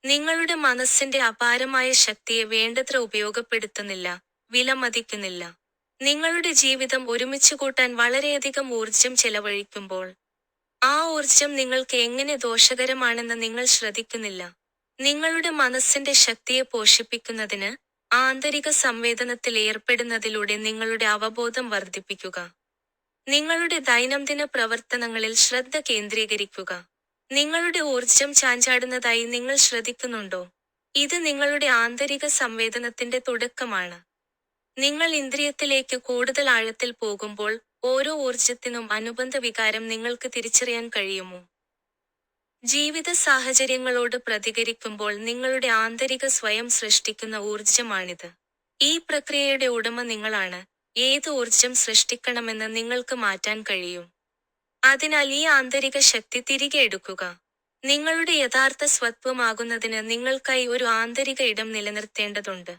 നിങ്ങളുടെ മനസ്സിന്റെ അപാരമായ ശക്തിയെ വേണ്ടത്ര ഉപയോഗപ്പെടുത്തുന്നില്ല, വിലമതിക്കുന്നില്ല. നിങ്ങളുടെ ജീവിതം ഒരുമിച്ച് കൂട്ടാൻ വളരെയധികം ഊർജം ചെലവഴിക്കുമ്പോൾ, ആ ഊർജം നിങ്ങൾക്ക് എങ്ങനെ ദോഷകരമാണെന്ന് നിങ്ങൾ ശ്രദ്ധിക്കുന്നില്ല. നിങ്ങളുടെ മനസ്സിന്റെ ശക്തിയെ പോഷിപ്പിക്കുന്നതിന്, ആന്തരിക സംവേദനത്തിൽ ഏർപ്പെടുന്നതിലൂടെ നിങ്ങളുടെ അവബോധം വർദ്ധിപ്പിക്കുക. നിങ്ങളുടെ ദൈനംദിന പ്രവർത്തനങ്ങളിൽ ശ്രദ്ധ കേന്ദ്രീകരിക്കുക. നിങ്ങളുടെ ഊർജം ചാഞ്ചാടുന്നതായി നിങ്ങൾ ശ്രദ്ധിക്കുന്നുണ്ടോ? ഇത് നിങ്ങളുടെ ആന്തരിക സംവേദനത്തിന്റെ തുടക്കമാണ്. നിങ്ങൾ ഇന്ദ്രിയത്തിലേക്ക് കൂടുതൽ ആഴത്തിൽ പോകുമ്പോൾ, ഓരോ ഊർജത്തിനും അനുബന്ധ വികാരം നിങ്ങൾക്ക് തിരിച്ചറിയാൻ കഴിയുമോ? ജീവിത സാഹചര്യങ്ങളോട് പ്രതികരിക്കുമ്പോൾ നിങ്ങളുടെ ആന്തരിക സ്വയം സൃഷ്ടിക്കുന്ന ഊർജമാണിത്. ഈ പ്രക്രിയയുടെ ഉടമ നിങ്ങളാണ്. ഏത് ഊർജം സൃഷ്ടിക്കണമെന്ന് നിങ്ങൾക്ക് മാറ്റാൻ കഴിയും. അതിനാൽ ഈ ആന്തരിക ശക്തി തിരികെ എടുക്കുക. നിങ്ങളുടെ യഥാർത്ഥ സ്വത്വമാകുന്നതിന് നിങ്ങൾക്കായി ഒരു ആന്തരിക ഇടം നിലനിർത്തേണ്ടതുണ്ട്.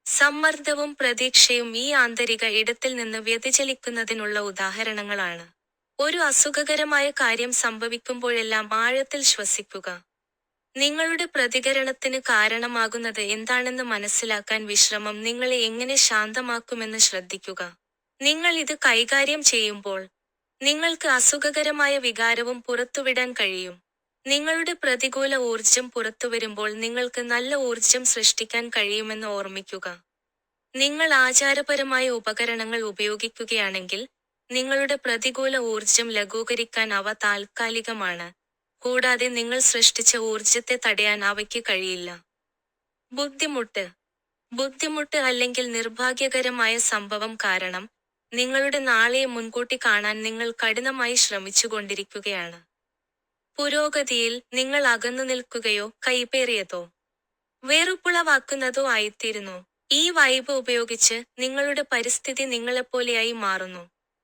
സമ്മർദ്ദവും പ്രതീക്ഷയും ഈ ആന്തരിക ഇടത്തിൽ നിന്ന് വ്യതിചലിക്കുന്നതിനുള്ള ഉദാഹരണങ്ങളാണ്. ഒരു അസുഖകരമായ കാര്യം സംഭവിക്കുമ്പോഴെല്ലാം ആഴത്തിൽ ശ്വസിക്കുക. നിങ്ങളുടെ പ്രതികരണത്തിന് കാരണമാകുന്നത് എന്താണെന്ന് മനസ്സിലാക്കാൻ വിശ്രമം നിങ്ങളെ എങ്ങനെ ശാന്തമാക്കുമെന്ന് ശ്രദ്ധിക്കുക. നിങ്ങൾ ഇത് കൈകാര്യം ചെയ്യുമ്പോൾ, നിങ്ങൾക്ക് അസുഖകരമായ വികാരവും പുറത്തുവിടാൻ കഴിയും. നിങ്ങളുടെ പ്രതികൂല ഊർജം പുറത്തുവരുമ്പോൾ നിങ്ങൾക്ക് നല്ല ഊർജം സൃഷ്ടിക്കാൻ കഴിയുമെന്ന് ഓർമ്മിക്കുക. നിങ്ങൾ ആചാരപരമായ ഉപകരണങ്ങൾ ഉപയോഗിക്കുകയാണെങ്കിൽ, നിങ്ങളുടെ പ്രതികൂല ഊർജം ലഘൂകരിക്കാൻ അവ താൽക്കാലികമാണ്, കൂടാതെ നിങ്ങൾ സൃഷ്ടിച്ച ഊർജത്തെ തടയാൻ അവയ്ക്ക് കഴിയില്ല. ബുദ്ധിമുട്ട്. ബുദ്ധിമുട്ട് അല്ലെങ്കിൽ നിർഭാഗ്യകരമായ സംഭവം കാരണം, നിങ്ങളുടെ നാളെയെ മുൻകൂട്ടി കാണാൻ നിങ്ങൾ കഠിനമായി ശ്രമിച്ചുകൊണ്ടിരിക്കുകയാണ്. പുരോഗതിയിൽ നിങ്ങൾ അകന്നു നിൽക്കുകയോ കൈപ്പേറിയതോ വെറുപ്പുളവാക്കുന്നതോ ആയിത്തീരുന്നു. ഈ വൈബ് ഉപയോഗിച്ച് നിങ്ങളുടെ പരിസ്ഥിതി നിങ്ങളെപ്പോലെയായി മാറുന്നു.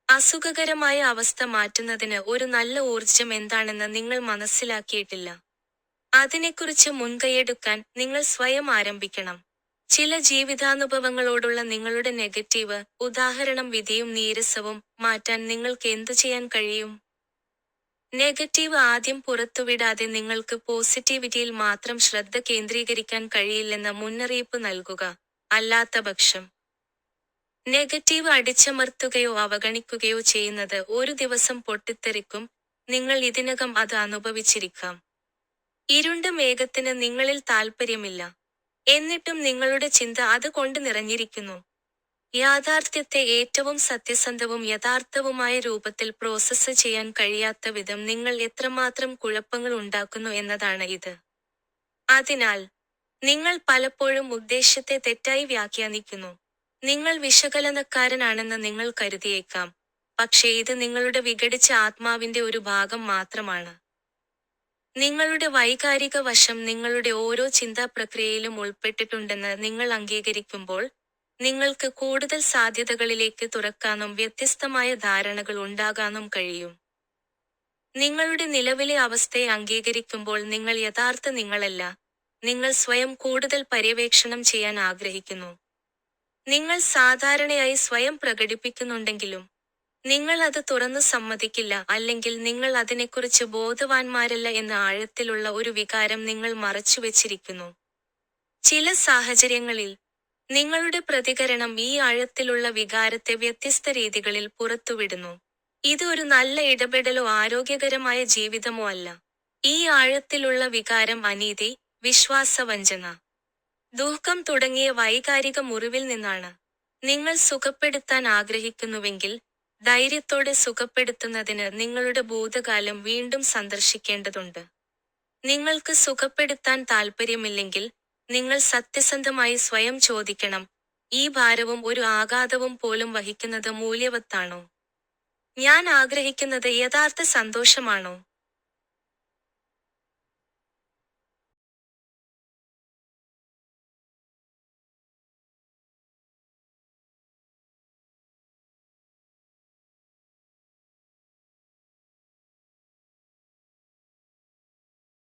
അസുഖകരമായ അവസ്ഥ മാറ്റുന്നതിന് ഒരു നല്ല ഊർജം എന്താണെന്ന് നിങ്ങൾ മനസ്സിലാക്കിയിട്ടില്ല. അതിനെക്കുറിച്ച് മുൻകൈയെടുക്കാൻ നിങ്ങൾ സ്വയം ആരംഭിക്കണം. ചില ജീവിതാനുഭവങ്ങളോടുള്ള നിങ്ങളുടെ നെഗറ്റീവ്, ഉദാഹരണം വിധിയും നീരസവും, മാറ്റാൻ നിങ്ങൾക്ക് എന്തു ചെയ്യാൻ കഴിയും? നെഗറ്റീവ് ആദ്യം പുറത്തുവിടാതെ നിങ്ങൾക്ക് പോസിറ്റിവിറ്റിയിൽ മാത്രം ശ്രദ്ധ കേന്ദ്രീകരിക്കാൻ കഴിയില്ലെന്ന മുന്നറിയിപ്പ് നൽകുക. അല്ലാത്തപക്ഷം, നെഗറ്റീവ് അടിച്ചമർത്തുകയോ അവഗണിക്കുകയോ ചെയ്യുന്നത് ഒരു ദിവസം പൊട്ടിത്തെറിക്കും. നിങ്ങൾ ഇതിനകം അത് അനുഭവിച്ചിരിക്കാം. ഇരുണ്ട മേഘത്തിന് നിങ്ങളിൽ താൽപ്പര്യമില്ല. എന്നിട്ടും നിങ്ങളുടെ ചിന്ത അത് കൊണ്ട് നിറഞ്ഞിരിക്കുന്നു. യാഥാർത്ഥ്യത്തെ ഏറ്റവും സത്യസന്ധവും യഥാർത്ഥവുമായ രൂപത്തിൽ പ്രോസസ്സ് ചെയ്യാൻ കഴിയാത്ത വിധം നിങ്ങൾ എത്രമാത്രം കുഴപ്പങ്ങൾ ഉണ്ടാക്കുന്നു എന്നതാണ് ഇത്. അതിനാൽ, നിങ്ങൾ പലപ്പോഴും ഉദ്ദേശ്യത്തെ തെറ്റായി വ്യാഖ്യാനിക്കുന്നു. നിങ്ങൾ വിശകലനക്കാരനാണെന്ന് നിങ്ങൾ കരുതിയേക്കാം, പക്ഷേ ഇത് നിങ്ങളുടെ വിഘടിച്ച ആത്മാവിന്റെ ഒരു ഭാഗം മാത്രമാണ്. നിങ്ങളുടെ വൈകാരിക വശം നിങ്ങളുടെ ഓരോ ചിന്താപ്രക്രിയയിലും ഉൾപ്പെട്ടിട്ടുണ്ടെന്ന് നിങ്ങൾ അംഗീകരിക്കുമ്പോൾ, നിങ്ങൾക്ക് കൂടുതൽ സാധ്യതകളിലേക്ക് തുറക്കാനും വ്യത്യസ്തമായ ധാരണകൾ ഉണ്ടാകാനും കഴിയും. നിങ്ങളുടെ നിലവിലെ അവസ്ഥയെ അംഗീകരിക്കുമ്പോൾ നിങ്ങൾ യഥാർത്ഥ നിങ്ങളല്ല, നിങ്ങൾ സ്വയം കൂടുതൽ പര്യവേക്ഷണം ചെയ്യാൻ ആഗ്രഹിക്കുന്നു. നിങ്ങൾ സാധാരണയായി സ്വയം പ്രകടിപ്പിക്കുന്നുണ്ടെങ്കിലും, നിങ്ങൾ അത് തുറന്നു സമ്മതിക്കില്ല, അല്ലെങ്കിൽ നിങ്ങൾ അതിനെക്കുറിച്ച് ബോധവാന്മാരല്ല എന്ന ആഴത്തിലുള്ള ഒരു വികാരം നിങ്ങൾ മറച്ചുവെച്ചിരിക്കുന്നു. ചില സാഹചര്യങ്ങളിൽ, നിങ്ങളുടെ പ്രതികരണം ഈ ആഴത്തിലുള്ള വികാരത്തെ വ്യത്യസ്ത രീതികളിൽ പുറത്തുവിടുന്നു. ഇത് ഒരു നല്ല ഇടപെടലോ ആരോഗ്യകരമായ ജീവിതമോ അല്ല. ഈ ആഴത്തിലുള്ള വികാരം അനീതി, വിശ്വാസവഞ്ചന, ദുഃഖം തുടങ്ങിയ വൈകാരിക മുറിവിൽ നിന്നാണ്. നിങ്ങൾ സുഖപ്പെടുത്താൻ ആഗ്രഹിക്കുന്നുവെങ്കിൽ, ധൈര്യത്തോടെ സുഖപ്പെടുത്തുന്നതിന് നിങ്ങളുടെ ഭൂതകാലം വീണ്ടും സന്ദർശിക്കേണ്ടതുണ്ട്. നിങ്ങൾക്ക് സുഖപ്പെടുത്താൻ താൽപ്പര്യമില്ലെങ്കിൽ, നിങ്ങൾ സത്യസന്ധമായി സ്വയം ചോദിക്കണം, ഈ ഭാരവും ഒരു ആഘാതവും പോലും വഹിക്കുന്നത് മൂല്യവത്താണോ? ഞാൻ ആഗ്രഹിക്കുന്നത് യഥാർത്ഥ സന്തോഷമാണോ?